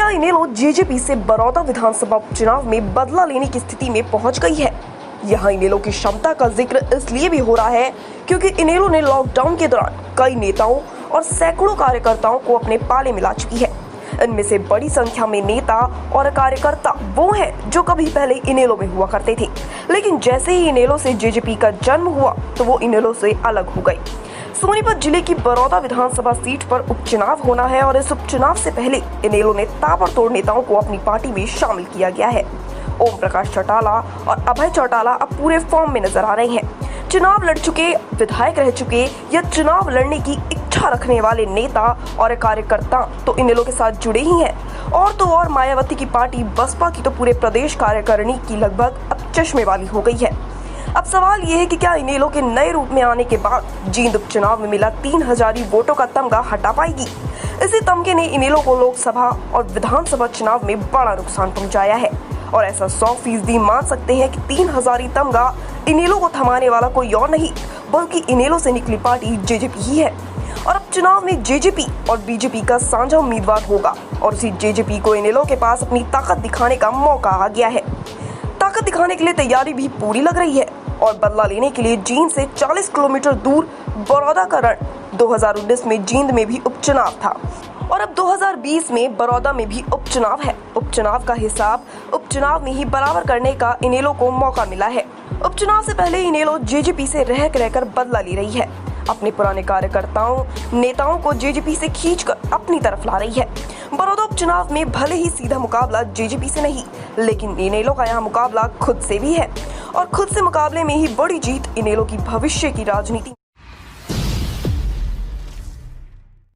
क्या इनेलो जेजेपी से बड़ौदा विधानसभा उपचुनाव में बदला लेने की स्थिति में पहुंच गई है? यहाँ इनेलो की क्षमता का जिक्र इसलिए भी हो रहा है क्योंकि इनेलो ने लॉकडाउन के दौरान कई नेताओं और सैकड़ों कार्यकर्ताओं को अपने पाले में ला चुकी है। इनमें से बड़ी संख्या में नेता और कार्यकर्ता वो हैं जो कभी पहले इनेलो में हुआ करते थे, लेकिन जैसे ही इनेलो से जेजेपी का जन्म हुआ तो वो इनेलो से अलग हो गई। सोनीपत जिले की बड़ौदा विधानसभा सीट पर उपचुनाव होना है और इस उपचुनाव से पहले इनेलो ने ताबड़तोड़ नेताओं को अपनी पार्टी में शामिल किया गया है। ओम प्रकाश चौटाला और अभय चौटाला अब पूरे फॉर्म में नजर आ रहे हैं। चुनाव लड़ चुके, विधायक रह चुके या चुनाव लड़ने की इच्छा रखने वाले नेता और कार्यकर्ता तो इनेलो के साथ जुड़े ही हैं। और तो और मायावती की पार्टी बसपा की तो पूरे प्रदेश कार्यकारिणी की लगभग अब चश्मे वाली हो गई है। अब सवाल ये है कि क्या इनेलो के नए रूप में आने के बाद जींद उपचुनाव में मिला 3000 वोटों का तमगा हटा पाएगी? इसी तमगे ने इनेलो को लोकसभा और विधानसभा चुनाव में बड़ा नुकसान पहुंचाया है और ऐसा 100% मान सकते हैं कि 3000 तमगा इनेलो को थमाने वाला कोई और नहीं बल्कि इनेलो से निकली पार्टी जेजेपी ही है। और अब चुनाव में जेजेपी और बीजेपी का साझा उम्मीदवार होगा और उसी जेजेपी को इनेलो के पास अपनी ताकत दिखाने का मौका आ गया है। ताकत दिखाने के लिए तैयारी भी पूरी लग रही है और बदला लेने के लिए जींद से 40 किलोमीटर दूर बड़ौदा का रण 2019 में जींद में भी उपचुनाव था और अब 2020 में बड़ौदा में भी उपचुनाव है। उपचुनाव का हिसाब उपचुनाव में ही बराबर करने का इनेलो को मौका मिला है। उपचुनाव से पहले इनेलो जेजेपी से रहकर बदला ले रही है। अपने पुराने कार्यकर्ताओं नेताओं को जेजेपी से खींचकर अपनी तरफ ला रही है। बड़ौदा उपचुनाव में भले ही सीधा मुकाबला जेजेपी से नहीं, लेकिन इनेलो का यहाँ मुकाबला खुद से भी है और खुद से मुकाबले में ही बड़ी जीत इनेलो की भविष्य की राजनीति